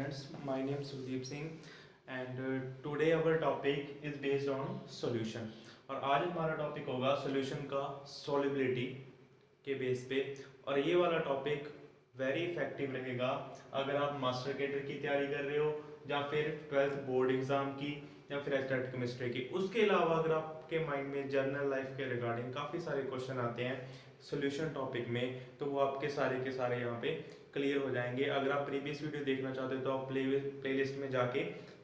students, my name is Sudeep Singh and today our topic is based on solution। और आज हमारा topic होगा solution का solubility के बेस पे। और ये वाला टॉपिक वेरी इफेक्टिव रहेगा अगर आप मास्टर कैडर की तैयारी कर रहे हो या फिर 12th बोर्ड एग्जाम की या फिर स्टैटिक केमिस्ट्री की। उसके अलावा अगर आपके माइंड में जनरल लाइफ के रिगार्डिंग काफ़ी सारे क्वेश्चन आते हैं सॉल्यूशन टॉपिक में, तो वो आपके सारे यहाँ पे क्लियर हो जाएंगे। अगर आप प्रीवियस वीडियो देखना चाहते हो तो आप प्लेलिस्ट में जाके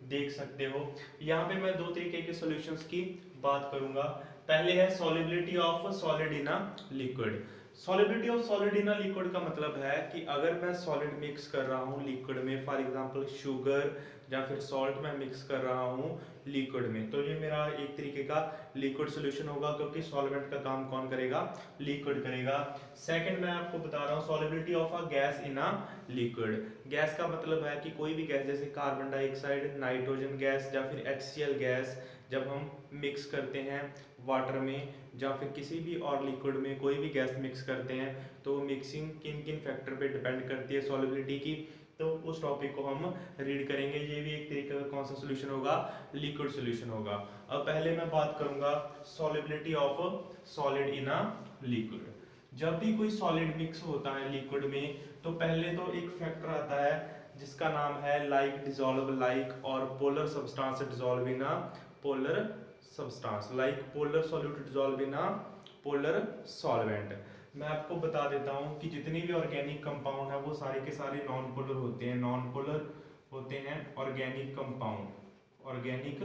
देख सकते हो। यहाँ पे मैं दो तरीके के सॉल्यूशंस की बात करूंगा। पहले है solubility of solid in a liquid. Solubility of solid in a liquid का मतलब है कि अगर मैं सॉलिड मिक्स कर रहा हूँ लिक्विड में, फॉर एग्जांपल शुगर या फिर सॉल्ट मैं मिक्स कर रहा हूँ लिक्विड में, तो ये मेरा एक तरीके का लिक्विड सॉल्यूशन होगा, क्योंकि सॉल्वेंट का काम कौन करेगा? लिक्विड करेगा। सेकंड मैं आपको बता रहा हूँ solubility of a gas in a liquid. Gas का मतलब है कि कोई भी गैस, जैसे कार्बन डाइऑक्साइड, नाइट्रोजन गैस या फिर HCl गैस, जब हम मिक्स करते हैं वाटर में या फिर किसी भी और लिक्विड में कोई भी गैस मिक्स करते हैं, तो मिक्सिंग किन किन फैक्टर पे डिपेंड करती है सॉल्युबिलिटी की, तो उस टॉपिक को हम रीड करेंगे। ये भी एक तरीके का कौन सा सोल्यूशन होगा? लिक्विड सोल्यूशन होगा। अब पहले मैं बात करूंगा solubility of solid in a liquid. जब भी कोई सॉलिड मिक्स होता है लिक्विड में, तो पहले तो एक फैक्टर आता है जिसका नाम है लाइक डिसॉल्व लाइक, और polar substance dissolve in a polar substance, like polar solute dissolve in a polar solvent. मैं आपको बता देता हूं कि जितने भी ऑर्गेनिक कंपाउंड है वो सारे के सारे नॉन पोलर होते हैं। नॉन पोलर होते हैं ऑर्गेनिक कंपाउंड। ऑर्गेनिक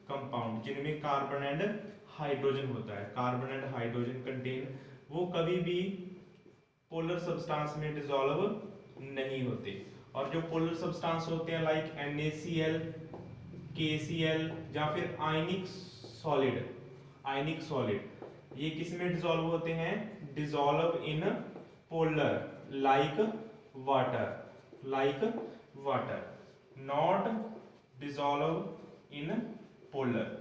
कंपाउंड जिनमें कार्बन एंड हाइड्रोजन होता है, कार्बन एंड हाइड्रोजन कंटेन, वो कभी भी पोलर सब्सटेंस में डिसॉल्व नहीं होते। और जो पोलर सब्सटेंस होते हैं लाइक NaCl, KCl या फिर आयनिक सॉलिड, आयनिक सॉलिड, ये किस में डिसॉल्व होते हैं? Dissolve in polar like water, like water, not dissolve in polar.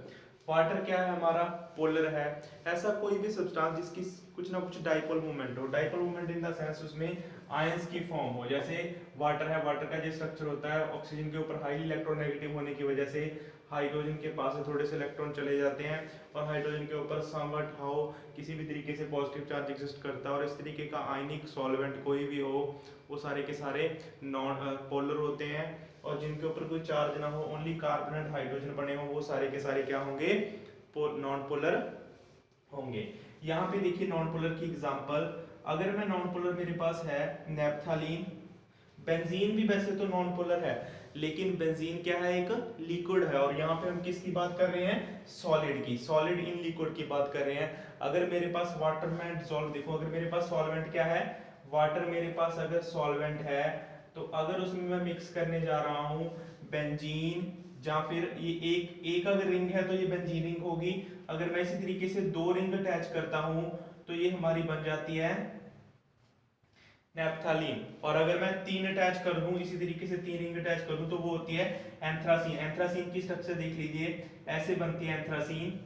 Water क्या है हमारा? पोलर है। ऐसा कोई भी सब्सटेंस जिसकी कुछ ना कुछ डाइपोल मूवमेंट हो, dipole movement in the sense उसमें आयंस की फॉर्म हो, जैसे वाटर है, वाटर का जो स्ट्रक्चर होता है ऑक्सीजन के ऊपर हाईली इलेक्ट्रोनेगेटिव होने की वजह से हाइड्रोजन के पास से थोड़े से इलेक्ट्रॉन चले जाते हैं और हाइड्रोजन के ऊपर समवट हाउ किसी भी तरीके से पॉजिटिव चार्ज एग्जिस्ट करता है। और इस तरीके का आयनिक सॉल्वेंट कोई भी हो, वो सारे के सारे नॉन पोलर होते हैं, और जिनके ऊपर कोई चार्ज ना हो, ओनली कार्बन एंड हाइड्रोजन बने हो, वो सारे के सारे क्या होंगे? नॉन पोलर होंगे। यहाँ पे देखिए नॉन पोलर की एग्जांपल, अगर मैं नॉन पोलर मेरे पास है नैप्थलीन, बेंजीन भी वैसे तो नॉन पोलर है, लेकिन बेंजीन क्या है? एक लिक्विड है। और यहाँ पे हम किसकी बात कर रहे हैं? सॉलिड की, सॉलिड इन लिक्विड की बात कर रहे हैं। अगर मेरे पास वाटर में डिसॉल्व, देखो अगर मेरे पास सॉल्वेंट क्या है? वाटर मेरे पास अगर सॉल्वेंट है, तो अगर उसमें मैं मिक्स करने जा रहा हूँ बेंजीन, या फिर ये एक अगर रिंग है तो ये बेंजीन रिंग होगी। अगर मैं इसी तरीके से दो रिंग अटैच करता हूं तो ये हमारी बन जाती है नैप्थलीन। और अगर मैं तीन अटैच कर दूं, इसी तरीके से तीन रिंग अटैच कर दूं, तो वो होती है एंथ्रासीन। एंथ्रासीन की स्ट्रक्चर देख लीजिए, ऐसे बनती है एंथ्रासीन।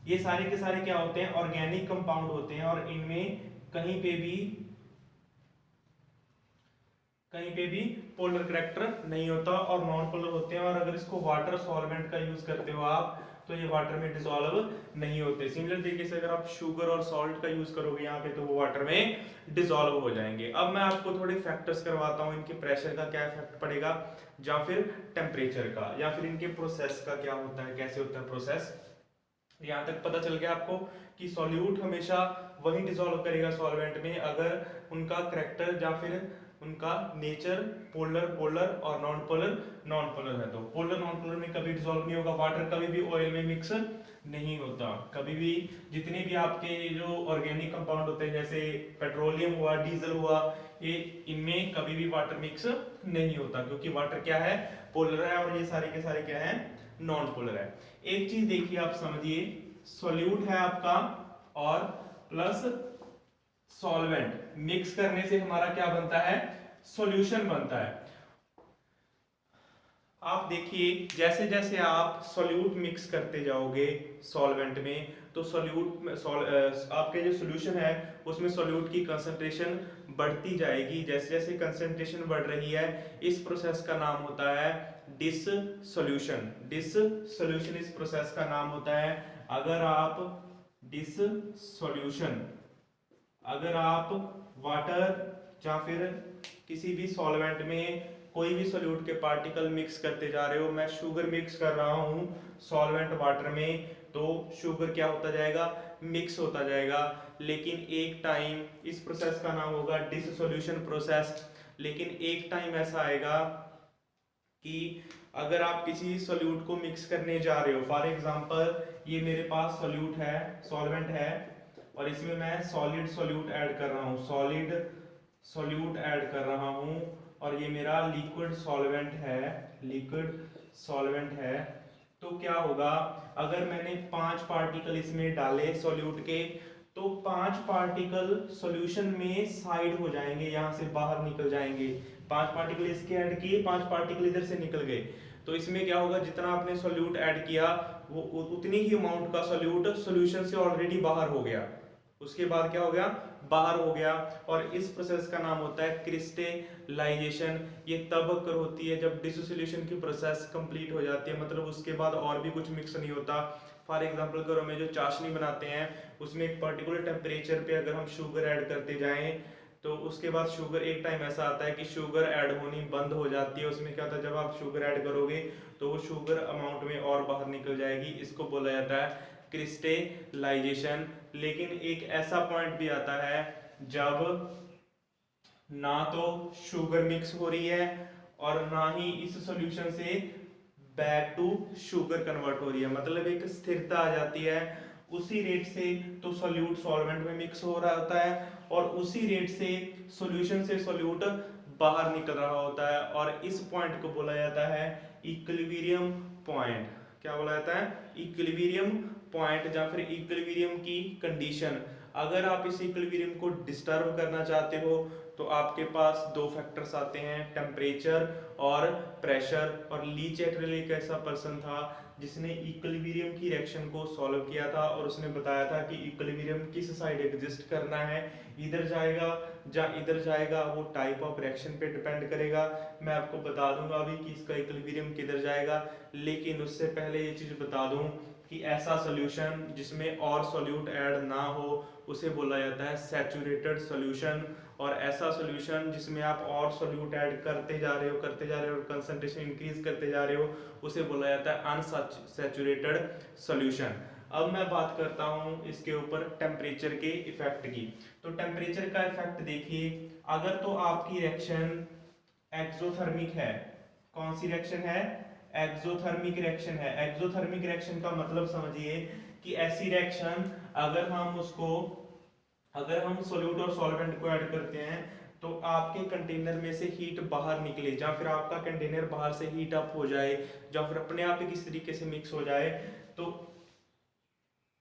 ये सारे के सारे क्या होते हैं? ऑर्गेनिक कंपाउंड होते हैं, और इनमें कहीं पे भी पोलर करैक्टर नहीं होता और नॉन पोलर होते हैं। और अगर इसको वाटर सॉल्वेंट का यूज करते हो आप, तो ये वाटर में डिसॉल्व नहीं होते। सिमिलर तरीके से अगर आप शुगर और सॉल्ट का यूज करोगे यहाँ पे, तो वो वाटर में डिसॉल्व हो जाएंगे। अब मैं आपको थोड़े फैक्टर्स करवाता हूँ, इनके प्रेशर का क्या इफेक्ट पड़ेगा, या फिर टेम्परेचर का, या फिर इनके प्रोसेस का क्या होता है, कैसे होता है प्रोसेस। यहाँ तक पता चल गया आपको कि सॉल्यूट हमेशा वही डिसॉल्व करेगा सॉल्वेंट में अगर उनका करैक्टर या फिर उनका नेचर पोलर पोलर और नॉन पोलर है। तो पोलर नॉन पोलर में कभी डिसॉल्व नहीं होगा। वाटर कभी भी ऑयल में मिक्स नहीं होता, कभी भी। जितने भी आपके जो ऑर्गेनिक कंपाउंड होते हैं, जैसे पेट्रोलियम हुआ, डीजल हुआ, ये इनमें कभी भी वाटर मिक्स नहीं होता, क्योंकि वाटर क्या है? पोलर है, और ये सारे के सारे क्या है? नॉन पोलर है। एक चीज देखिए, आप समझिए, सॉल्यूट है आपका और प्लस सॉल्वेंट मिक्स करने से हमारा क्या बनता है? सॉल्यूशन बनता है। आप देखिए जैसे जैसे आप सॉल्यूट मिक्स करते जाओगे सॉल्वेंट में, तो सॉल्यूट में आपके जो सॉल्यूशन है उसमें सॉल्यूट की कंसंट्रेशन बढ़ती जाएगी। जैसे जैसे कंसंट्रेशन बढ़ रही है, इस प्रोसेस का नाम होता है डिसोल्यूशन। डिसोल्यूशन इस प्रोसेस का नाम होता है। अगर आप डिसोल्यूशन, अगर आप वाटर या फिर किसी भी सॉल्वेंट में कोई भी सोल्यूट के पार्टिकल मिक्स करते जा रहे हो, मैं शुगर मिक्स कर रहा हूँ सॉल्वेंट वाटर में, तो शुगर क्या होता जाएगा, मिक्स होता जाएगा। लेकिन एक टाइम, इस प्रोसेस का नाम होगा डिसोल्यूशन प्रोसेस। लेकिन एक टाइम ऐसा आएगा कि अगर आप किसी सोल्यूट को मिक्स करने जा रहे हो, फॉर एग्जांपल ये मेरे पास सोल्यूट है, सॉल्वेंट है, और इसमें मैं सॉलिड सोल्यूट ऐड कर रहा हूँ, सॉलिड सोल्यूट ऐड कर रहा हूँ, और ये मेरा लिक्विड सॉल्वेंट है, लिक्विड सॉल्वेंट है। तो क्या होगा, अगर मैंने 5 पार्टिकल इसमें डाले सोल्यूट के, तो 5 पार्टिकल सॉल्यूशन में साइड हो जाएंगे, यहाँ से बाहर निकल जाएंगे। 5 पार्टिकल इसके ऐड किए, 5 पार्टिकल इधर से निकल गए। तो इसमें क्या होगा, जितना आपने सोल्यूट ऐड किया वो उतनी ही अमाउंट का सोल्यूट सॉल्यूशन से ऑलरेडी बाहर हो गया। उसके बाद क्या हो गया, बाहर हो गया। और इस प्रोसेस का नाम होता है क्रिस्टलाइजेशन। ये तब अकर होती है जब डिसोसिएशन की प्रोसेस कंप्लीट हो जाती है, मतलब उसके बाद और भी कुछ मिक्स नहीं होता। फॉर एग्जांपल घरों में जो चाशनी बनाते हैं, उसमें एक पर्टिकुलर टेम्परेचर पे अगर हम शुगर ऐड करते जाएं, तो उसके बाद शुगर, एक टाइम ऐसा आता है कि शुगर ऐड होनी बंद हो जाती है। उसमें क्या होता है, जब आप शुगर ऐड करोगे तो वो शुगर अमाउंट में और बाहर निकल जाएगी। इसको बोला जाता है क्रिस्टलाइजेशन। लेकिन एक ऐसा पॉइंट भी आता है जब ना तो शुगर मिक्स हो रही है और ना ही इस सॉल्यूशन से बैक टू शुगर कन्वर्ट हो रही है, मतलब एक स्थिरता आ जाती है। उसी रेट से तो सोल्यूट सॉल्वेंट में मिक्स हो रहा होता है, और उसी रेट से सॉल्यूशन से सोल्यूट बाहर निकल रहा होता है। और इस पॉइंट को बोला जाता है इक्विलिब्रियम पॉइंट। क्या बोला जाता है, इक्विलिब्रियम पॉइंट, या फिर इक्विलिब्रियम की कंडीशन। अगर आप इस इक्विलिब्रियम को डिस्टर्ब करना चाहते हो, तो आपके पास 2 फैक्टर्स आते हैं, टेम्परेचर और प्रेशर। और ली चैटरल एक ऐसा पर्सन था जिसने इक्विलिब्रियम की रिएक्शन को सॉल्व किया था, और उसने बताया था कि इक्विलिब्रियम किस साइड एग्जिस्ट करना है, इधर जाएगा या इधर जाएगा, वो टाइप ऑफ रिएक्शन पे डिपेंड करेगा। मैं आपको बता दूंगा अभी कि इसका इक्विलिब्रियम किधर जाएगा। लेकिन उससे पहले ये चीज बता दूं कि ऐसा सॉल्यूशन जिसमें और सॉल्यूट ऐड ना हो उसे बोला जाता है सैचुरेटेड सॉल्यूशन। और ऐसा सॉल्यूशन जिसमें आप और सॉल्यूट ऐड करते जा रहे हो और कंसंट्रेशन इंक्रीज करते जा रहे हो, उसे बोला जाता है अनसैचुरेटेड सॉल्यूशन। अब मैं बात करता हूं इसके ऊपर टेम्परेचर के इफेक्ट की। तो टेम्परेचर का इफेक्ट देखिए, अगर तो आपकी रिएक्शन एक्सोथर्मिक है, कौन सी रिएक्शन है, एक्सोथर्मिक रिएक्शन है। एक्सोथर्मिक रिएक्शन का मतलब समझिए कि ऐसी रिएक्शन अगर हम सोल्यूट और सॉल्वेंट को ऐड करते हैं, तो आपके कंटेनर में से हीट बाहर निकले, या फिर आपका कंटेनर बाहर से हीट अप हो जाए, या फिर अपने आप ही किस तरीके से मिक्स हो जाए, तो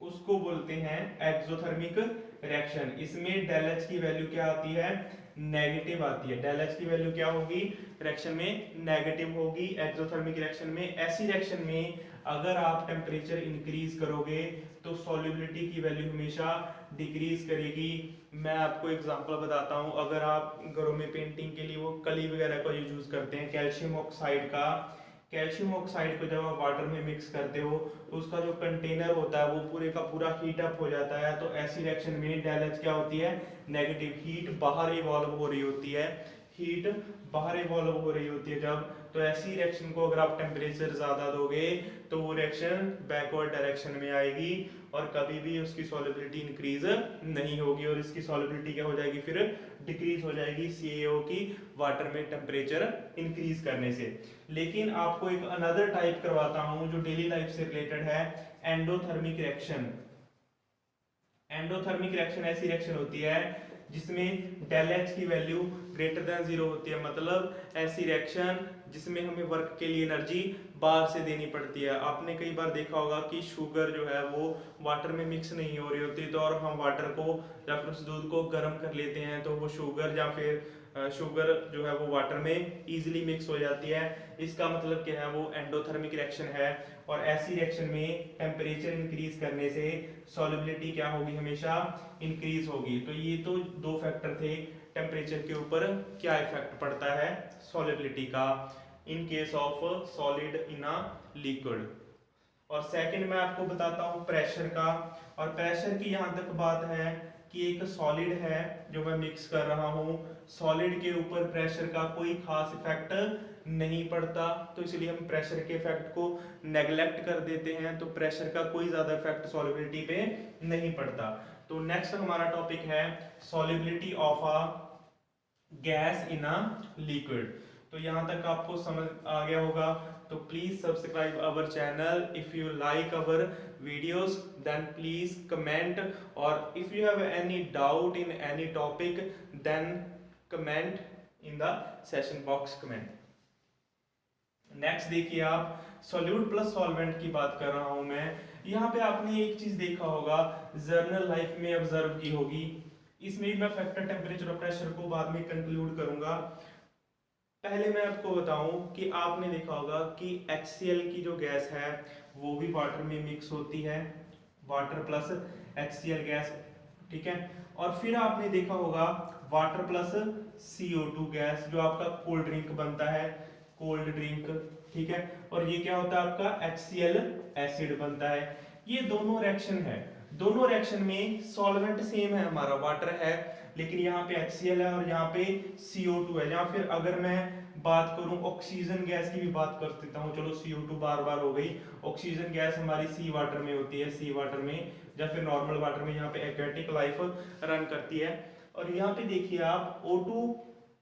उसको बोलते हैं एक्सोथर्मिक रिएक्शन। इसमें डेल एच की वैल्यू क्या आती है, नेगेटिव आती है। डेल एच की वैल्यू क्या होगी, रिएक्शन में नेगेटिव होगी एक्सोथर्मिक रिएक्शन में। ऐसी रिएक्शन में अगर आप टेम्परेचर इंक्रीज करोगे तो सॉल्युबिलिटी की वैल्यू हमेशा डिक्रीज करेगी। मैं आपको एग्जांपल बताता हूं, अगर आप घरों में पेंटिंग के लिए वो कली वगैरह का यूज करते हैं, कैल्शियम ऑक्साइड का, कैल्शियम ऑक्साइड को जब आप वाटर में मिक्स करते हो तो उसका जो कंटेनर होता है वो पूरे का पूरा हीट अप हो जाता है। तो ऐसी रिएक्शन में डेल एच क्या होती है, नेगेटिव, हीट बाहर इवॉल्व हो रही होती है, हीट बाहर इवॉल्व हो रही होती है जब। तो ऐसी रिएक्शन को अगर आप टेम्परेचर ज्यादा दोगे तो वो रिएक्शन बैकवर्ड डायरेक्शन में आएगी, और कभी भी उसकी सॉल्युबिलिटी इंक्रीज नहीं होगी, और इसकी सॉल्युबिलिटी क्या हो जाएगी, फिर डिक्रीज हो जाएगी CaO की वाटर में टेम्परेचर इंक्रीज करने से। लेकिन आपको एक अनदर टाइप करवाता हूं जो डेली लाइफ से रिलेटेड है, एंडोथर्मिक रिएक्शन। एंडोथर्मिक रिएक्शन ऐसी रिएक्शन होती है जिसमें डेल एच की वैल्यू ग्रेटर देन 0 होती है, मतलब ऐसी रिएक्शन जिसमें हमें वर्क के लिए एनर्जी बाहर से देनी पड़ती है। आपने कई बार देखा होगा कि शुगर जो है वो वाटर में मिक्स नहीं हो रही होती, तो और हम वाटर को या फिर उस दूध को गर्म कर लेते हैं, तो वो शुगर या फिर शुगर जो है वो वाटर में इजीली मिक्स हो जाती है। इसका मतलब क्या है, वो एंडोथर्मिक रिएक्शन है। और ऐसी रिएक्शन में टेम्परेचर इंक्रीज करने से सॉल्युबिलिटी क्या होगी, हमेशा इंक्रीज होगी। तो ये तो दो फैक्टर थे, टेम्परेचर के ऊपर क्या इफेक्ट पड़ता है सॉल्युबिलिटी का in case of solid in a liquid. और सेकंड मैं आपको बताता हूँ प्रेशर का। और प्रेशर की यहाँ तक बात है कि एक सॉलिड है जो मैं मिक्स कर रहा हूँ, सॉलिड के ऊपर प्रेशर का कोई खास इफेक्ट नहीं पड़ता, तो इसलिए हम प्रेशर के इफेक्ट को नेग्लेक्ट कर देते हैं। तो प्रेशर का कोई ज्यादा इफेक्ट सॉल्युबिलिटी पे नहीं पड़ता। तो नेक्स्ट हमारा टॉपिक है solubility of a gas in a liquid. तो यहाँ तक आपको समझ आ गया होगा। तो please subscribe our channel. If you like our videos then please comment, or if you have any doubt in any topic then comment in the session box comment। Next देखिए आप सॉल्यूट प्लस सॉल्वेंट की बात कर रहा हूं मैं। यहाँ पे आपने एक चीज देखा होगा, जर्नल लाइफ में ऑब्जर्व की होगी। इसमें मैं फैक्टर टेम्परेचर और प्रेशर को बाद में कंक्लूड करूंगा। पहले मैं आपको बताऊं कि आपने देखा होगा कि HCl की जो गैस है वो भी वाटर में मिक्स होती है, वाटर प्लस HCl गैस, ठीक है। और फिर आपने देखा होगा वाटर प्लस CO2 गैस, जो आपका कोल्ड ड्रिंक बनता है, कोल्ड ड्रिंक, ठीक है। और ये क्या होता है, आपका HCl एसिड बनता है। ये दोनों रिएक्शन है, दोनों रिएक्शन में सॉल्वेंट सेम है, हमारा वाटर है, लेकिन यहाँ पे HCl है और यहाँ पे CO2 है। या फिर अगर मैं बात करूं ऑक्सीजन गैस की भी बात कर देता हूं, चलो CO2 बार बार हो गई। ऑक्सीजन गैस हमारी सी वाटर में होती है, सी वाटर में या फिर नॉर्मल वाटर में, यहाँ पे एक्वेटिक लाइफ रन करती है। और यहाँ पे देखिए आप O2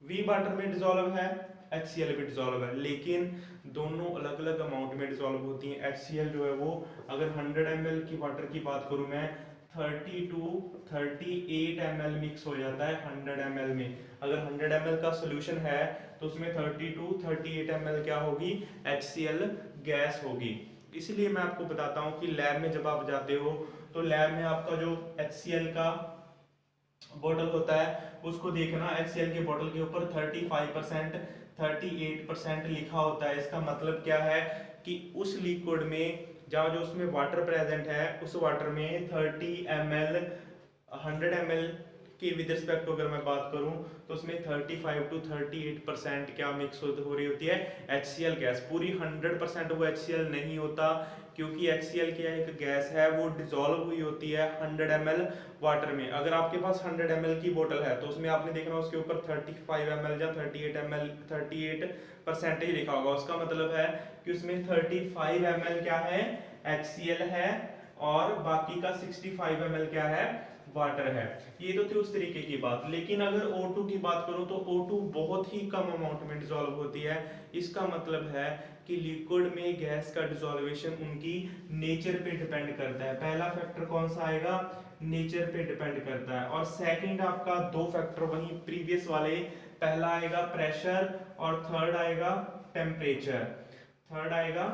वी वाटर में डिसॉल्व है, HCl भी डिसॉल्व है, लेकिन दोनों अलग अलग अमाउंट में डिसॉल्व होती है। HCl जो है वो अगर 100 ml की वाटर की बात करूं मैं, 30 to 38 ml मिक्स हो जाता है 100 ml में। अगर 100 ml का सोल्यूशन है तो उसमें 30 to 38 ml क्या होगी, HCl गैस होगी। इसलिए मैं आपको बताता हूँ कि लैब में जब आप जाते हो तो लैब में आपका जो HCl का बोतल होता है उसको देखना, HCl के बोतल के ऊपर 35% 38% लिखा होता है। इसका मतलब क्या है कि उस लिक्विड में जहाँ जो उसमें वाटर प्रेजेंट है, उस वाटर में 30 ml 100 ml की विद रिस्पेक्ट अगर मैं बात करूं तो उसमें 35 to 38% क्या मिक्स हो रही होती है, HCl गैस। पूरी 100% वो HCl नहीं होता, क्योंकि HCl क्या एक गैस है, वो डिसॉल्व हुई होती है 100 ml वाटर में। अगर आपके पास 100 ml की बोतल है तो उसमें आपने देखना उसके ऊपर 35 ml या 38 ml 38% लिखा होगा। उसका मतलब है कि उसमें 35 ml क्या है, HCl है, और बाकी का 65 ml क्या है, वाटर है। ये तो थी उस तरीके की बात। लेकिन अगर O2 की बात करूं तो O2 बहुत ही कम अमाउंट में डिसॉल्व होती है। इसका मतलब है कि लिक्विड में गैस का डिसॉल्वेशन उनकी नेचर पे डिपेंड करता है। पहला फैक्टर कौन सा आएगा, नेचर पे डिपेंड करता है। और सेकंड आपका दो फैक्टर वही प्रीवियस वाले, पहला आएगा प्रेशर और थर्ड आएगा टेम्परेचर, थर्ड आएगा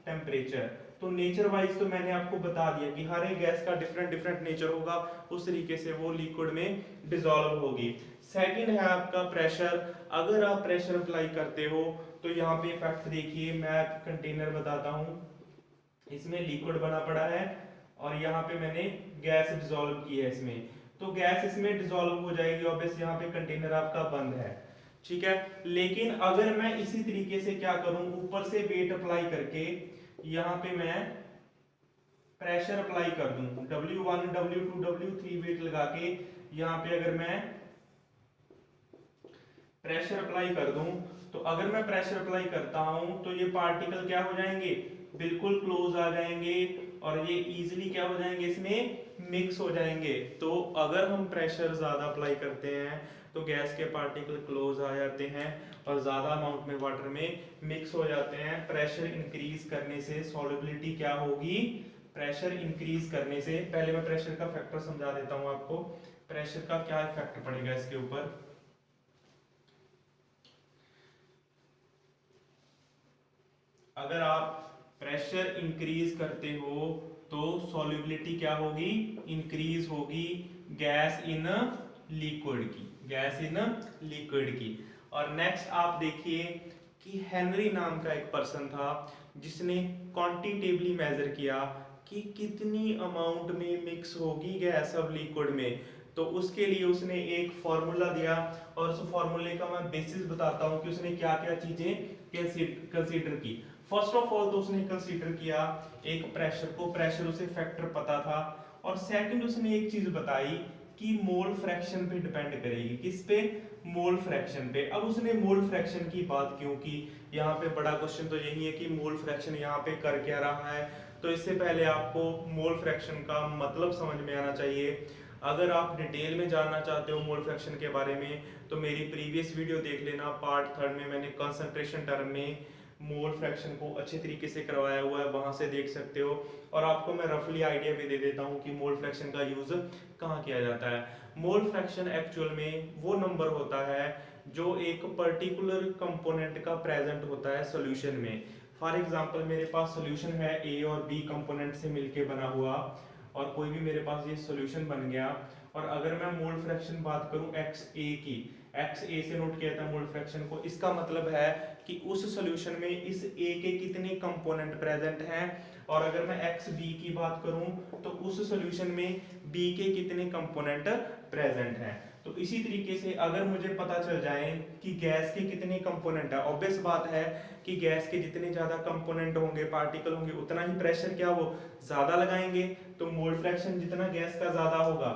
टेम्परेचर। तो नेचर वाइज तो मैंने आपको बता दिया कि हर एक गैस का डिफरेंट डिफरेंट नेचर होगा, उस तरीके से वो लिक्विड में डिसॉल्व होगी। सेकंड है आपका प्रेशर। अगर आप प्रेशर अप्लाई करते हो तो यहाँ पे फैक्ट देखिए, मैं कंटेनर बताता हूँ, इसमें लिक्विड बना पड़ा है और यहाँ पे मैंने गैस डिसॉल्व की है इसमें, तो गैस इसमें डिसॉल्व हो जाएगी ऑब्वियस, यहाँ पे कंटेनर आपका बंद है, ठीक है। लेकिन अगर मैं इसी तरीके से क्या करूं, ऊपर से वेट अप्लाई करके यहाँ पे मैं प्रेशर अप्लाई कर दूं, W1 W2 W3 वेट लगा के यहाँ पे अगर मैं प्रेशर अप्लाई कर दूं, तो अगर मैं प्रेशर अप्लाई करता हूं तो ये पार्टिकल क्या हो जाएंगे, बिल्कुल क्लोज आ जाएंगे और ये इजीली क्या हो जाएंगे, इसमें मिक्स हो जाएंगे। तो अगर हम प्रेशर ज्यादा अप्लाई करते हैं तो गैस के पार्टिकल क्लोज आ जाते हैं और ज्यादा अमाउंट में वाटर में मिक्स हो जाते हैं। प्रेशर इंक्रीज करने से सॉल्युबिलिटी क्या होगी, प्रेशर इंक्रीज करने से, पहले मैं प्रेशर का फैक्टर समझा देता हूं आपको, प्रेशर का क्या इफेक्ट पड़ेगा इसके ऊपर। अगर आप प्रेशर इंक्रीज करते हो तो सॉल्युबिलिटी क्या होगी, इंक्रीज होगी गैस इन लिक्विड की, गैस इन लिक्विड की। और नेक्स्ट आप देखिए कि हेनरी नाम का एक पर्सन था जिसने क्वांटिटेटिवली मेजर किया कि कितनी अमाउंट में मिक्स होगी गैस अब लिक्विड में। तो उसके लिए उसने एक फॉर्मूला दिया और उस फॉर्मूले का मैं बेसिस बताता हूं कि उसने क्या क्या चीजें कंसीडर की। फर्स्ट ऑफ ऑल तो उसने कंसीडर किया एक प्रेशर को, प्रेशर उसे फैक्टर पता था। और सेकंड उसने एक चीज बताई कि मोल फ्रैक्शन पे डिपेंड करेगी, किस पे, मोल फ्रैक्शन पे। अब उसने मोल फ्रैक्शन की बात क्यों की, यहाँ पे बड़ा क्वेश्चन तो यही है कि मोल फ्रैक्शन यहाँ पे कर क्या रहा है। तो इससे पहले आपको मोल फ्रैक्शन का मतलब समझ में आना चाहिए। अगर आप डिटेल में जानना चाहते हो मोल फ्रैक्शन के बारे में तो मेरी प्रीवियस वीडियो देख लेना, पार्ट 3 में मैंने कंसंट्रेशन टर्म में मोल फ्रैक्शन को अच्छे तरीके से करवाया हुआ है, वहां से देख सकते हो। और आपको मैं रफली आइडिया भी दे देता हूँ कि मोल फ्रैक्शन का यूज कहाँ किया जाता है। मोल फ्रैक्शन एक्चुअल में वो नंबर होता है जो एक पर्टिकुलर कंपोनेंट का प्रेजेंट होता है सॉल्यूशन में। फॉर एग्जांपल मेरे पास सॉल्यूशन है ए और बी कंपोनेंट से मिलके बना हुआ, और कोई भी मेरे पास ये सॉल्यूशन बन गया। और अगर मैं मोल फ्रैक्शन बात करूं एक्स ए की, एक्स ए से नोट किया था मोल फ्रैक्शन को, इसका मतलब है कि उस सॉल्यूशन में इस ए के कितने कंपोनेंट प्रेजेंट हैं। और अगर मैं एक्स बी की बात करूं तो उस सॉल्यूशन में बी के कितने कंपोनेंट प्रेजेंट हैं। तो इसी तरीके से अगर मुझे पता चल जाए कि गैस के कितने कंपोनेंट है, ऑब्वियस बात है कि गैस के जितने ज्यादा कंपोनेंट होंगे, पार्टिकल होंगे, उतना ही प्रेशर क्या वो ज्यादा लगाएंगे। तो मोल फ्रैक्शन जितना गैस का ज्यादा होगा,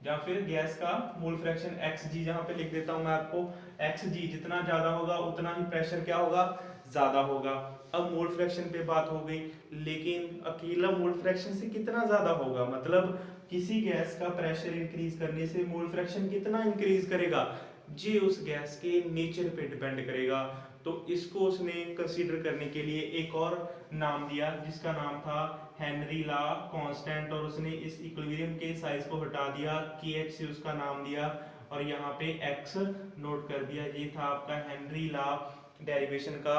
या फिर गैस का मोल फ्रैक्शन xg, जहां पे लिख देता हूं मैं आपको, xg जितना ज्यादा होगा उतना ही प्रेशर क्या होगा, ज्यादा होगा। अब मोल फ्रैक्शन पे बात हो गई, लेकिन अकेला मोल फ्रैक्शन से कितना ज्यादा होगा, मतलब किसी गैस का प्रेशर इंक्रीज करने से मोल फ्रैक्शन कितना इंक्रीज करेगा, ये उस गैस के नेचर पे डिपेंड करेगा। तो इसको उसने कंसीडर करने के लिए एक और नाम दिया जिसका नाम था हेनरी ला कांस्टेंट, और उसने इस इक्विलिब्रियम के साइज को हटा दिया, KH से उसका नाम दिया और यहाँ पे x नोट कर दिया। ये था आपका हेनरी ला डेरिवेशन का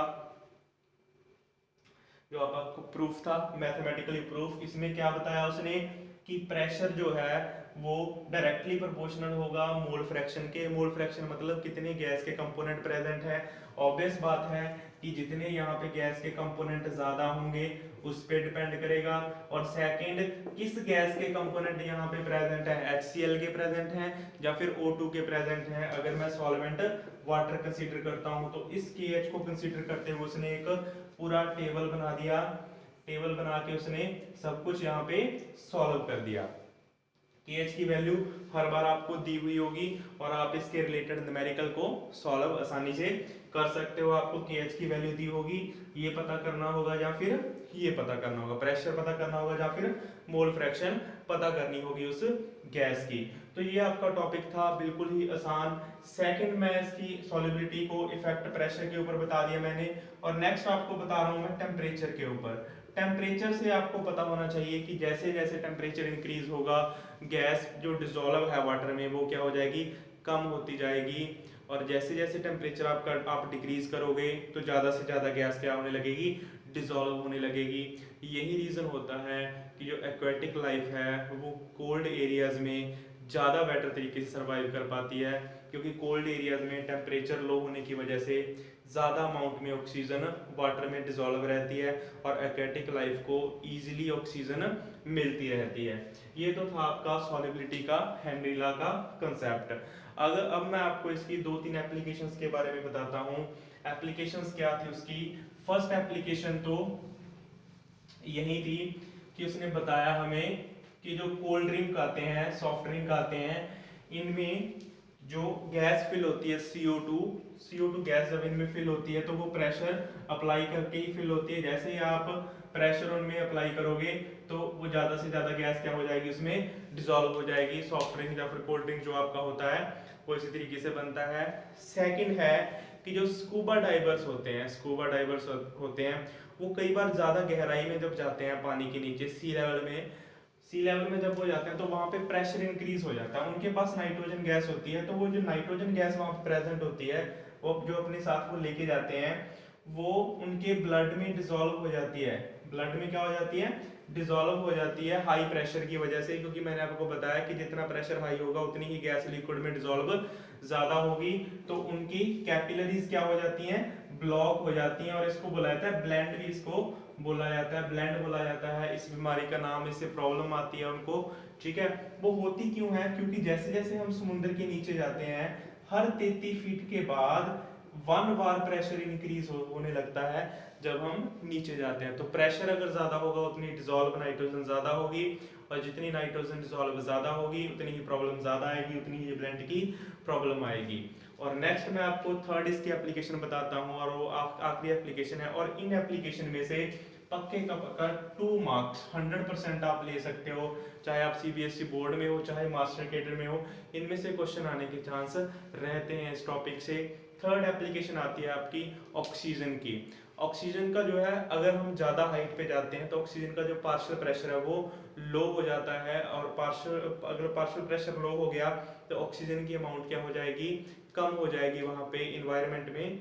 जो आपका प्रूफ था, मैथमेटिकली प्रूफ। इसमें क्या बताया उसने कि प्रेशर जो है वो डायरेक्टली प्रोपोर्शनल होगा मोल फ्रैक्शन के। मोल फ्रैक्शन मतलब कितने गैस के कंपोनेंट प्रेजेंट है। ऑब्वियस बात है कि जितने यहाँ पे गैस के कंपोनेंट ज्यादा होंगे उस पे डिपेंड करेगा। और सेकंड, किस गैस के कंपोनेंट यहाँ पे प्रेजेंट है, HCl के प्रेजेंट हैं या फिर O2 के प्रेजेंट हैं। अगर मैं सॉल्वेंट वाटर कंसीडर करता हूँ तो इस KH को कंसीडर करते हुए उसने एक पूरा टेबल बना दिया। टेबल बना के उसने सब कुछ यहाँ पे सॉल्व कर दिया। KH की वैल्यू हर बार आपको दी हुई होगी और आप इसके रिलेटेड न्यूमेरिकल को सॉल्व आसानी से कर सकते हो। आपको KH की वैल्यू दी होगी, ये पता करना होगा या फिर ये पता करना होगा, प्रेशर पता करना होगा या फिर मोल फ्रैक्शन पता करनी होगी उस गैस की। तो ये आपका टॉपिक था, बिल्कुल ही आसान। सेकंड में इसकी सॉल्युबिलिटी को इफेक्ट प्रेशर के ऊपर बता दिया मैंने, और नेक्स्ट आपको बता रहा हूं मैं टेम्परेचर के ऊपर। टेम्परेचर से आपको पता होना चाहिए कि जैसे जैसे टेम्परेचर इंक्रीज होगा गैस जो डिसॉल्व है वाटर में वो क्या हो जाएगी, कम होती जाएगी। और जैसे जैसे टेम्परेचर आप डिक्रीज करोगे तो ज़्यादा से ज़्यादा गैस क्या होने लगेगी, डिसॉल्व होने लगेगी। यही रीज़न होता है कि जो एक्वेटिक लाइफ है वो कोल्ड एरियाज में ज़्यादा बेटर तरीके से सर्वाइव कर पाती है, क्योंकि कोल्ड एरियाज में टेम्परेचर लो होने की वजह से ज़्यादा अमाउंट में ऑक्सीजन वाटर में डिसॉल्व रहती है और एक्वेटिक लाइफ को ईजिली ऑक्सीजन मिलती रहती है। ये तो था आपका सॉल्युबिलिटी का हेनरी लॉ का कंसेप्ट। अगर अब मैं आपको इसकी 2-3 एप्लीकेशंस के बारे में बताता हूँ। एप्लीकेशंस क्या थी उसकी। फर्स्ट एप्लीकेशन तो यही थी कि उसने बताया हमें कि जो कोल्ड ड्रिंक आते हैं, सॉफ्ट ड्रिंक आते हैं, इनमें जो गैस फिल होती है CO2 गैस जब इनमें फिल होती है तो वो प्रेशर अप्लाई करके ही फिल होती है। जैसे ही आप प्रेशर उनमें अप्लाई करोगे तो वो ज़्यादा से ज़्यादा गैस क्या हो जाएगी, उसमें डिसॉल्व हो जाएगी। सॉफ्ट ड्रिंक या फिर कोल्ड ड्रिंक जो आपका होता है वो इसी तरीके से बनता है। सेकंड है कि जो स्कूबा डाइवर्स होते हैं वो कई बार ज़्यादा गहराई में जब जाते हैं पानी के नीचे, सी लेवल में जब वो जाते हैं तो वहाँ पे प्रेशर इंक्रीज हो जाता है। उनके पास नाइट्रोजन गैस होती है, तो वो जो नाइट्रोजन गैस वहाँ पे प्रेजेंट होती है वो जो अपने साथ वो लेके जाते हैं वो उनके ब्लड में डिसॉल्व हो जाती है। ब्लड में क्या हो जाती है, डिसॉल्व हो जाती है हाई प्रेशर की वजह से, क्योंकि मैंने आपको बताया कि जितना प्रेशर हाई होगा उतनी ही गैस लिक्विड में डिसॉल्व ज्यादा होगी, तो उनकी कैपिलरीज क्या हो जाती हैं, ब्लॉक हो जाती हैं, और इसको बोला जाता है ब्लेंड, भी इसको बोला जाता है, ब्लेंड बोला जाता है इस बीमारी का नाम, इससे प्रॉब्लम आती है उनको। ठीक है, वो होती क्यों है, क्योंकि जैसे जैसे हम समुद्र के नीचे जाते हैं हर 33 फीट के बाद 1 बार प्रेशर इंक्रीज होने लगता है जब हम नीचे जाते हैं। तो प्रेशर अगर ज्यादा होगा उतनी डिसॉल्व नाइट्रोजन ज्यादा होगी, और जितनी नाइट्रोजन डिसॉल्व ज्यादा होगी उतनी ही प्रॉब्लम ज्यादा आएगी, उतनी ही ब्लेंड की प्रॉब्लम आएगी। और नेक्स्ट मैं आपको थर्ड इसकी एप्लीकेशन बताता हूँ, और वो आखिरी एप्लीकेशन है, और इन एप्लीकेशन में से पक्के का पक्का 2 मार्क्स 100% आप ले सकते हो, चाहे आप सीबीएसई बोर्ड में हो चाहे मास्टर कैडर में हो, इनमें से क्वेश्चन आने के चांस रहते हैं इस टॉपिक से। थर्ड एप्लीकेशन आती है आपकी ऑक्सीजन की। ऑक्सीजन का जो है, अगर हम ज़्यादा हाइट पे जाते हैं तो ऑक्सीजन का जो पार्शियल प्रेशर है वो लो हो जाता है, और अगर पार्शियल प्रेशर लो हो गया तो ऑक्सीजन की अमाउंट क्या हो जाएगी, कम हो जाएगी वहाँ पे इन्वायरमेंट में,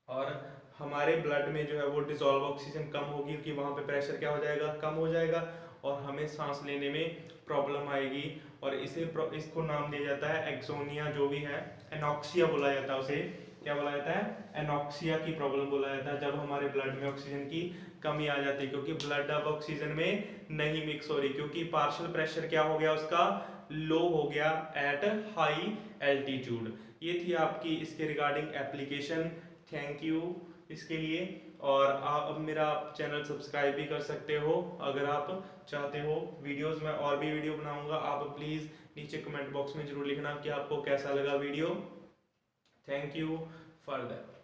और हमारे ब्लड में जो है वो डिसॉल्व ऑक्सीजन कम होगी, क्योंकि वहाँ पे प्रेशर क्या हो जाएगा, कम हो जाएगा, और हमें सांस लेने में प्रॉब्लम आएगी। और इसको नाम दिया जाता है एक्सोनिया, जो भी है एनॉक्सिया बोला जाता है उसे, क्या बोला जाता है, एनॉक्सिया की प्रॉब्लम बोला जाता है, जब हमारे ब्लड में ऑक्सीजन की कमी आ जाती है, क्योंकि ब्लड अब ऑक्सीजन में नहीं मिक्स हो रही, क्योंकि पार्शियल प्रेशर क्या हो गया उसका, लो हो गया एट हाई एल्टीट्यूड। ये थी आपकी इसके रिगार्डिंग एप्लीकेशन। थैंक यू इसके लिए, और आप अब मेरा चैनल सब्सक्राइब भी कर सकते हो अगर आप चाहते हो। वीडियोस में और भी वीडियो बनाऊंगा, आप प्लीज़ नीचे कमेंट बॉक्स में जरूर लिखना कि आपको कैसा लगा video. Thank you for that.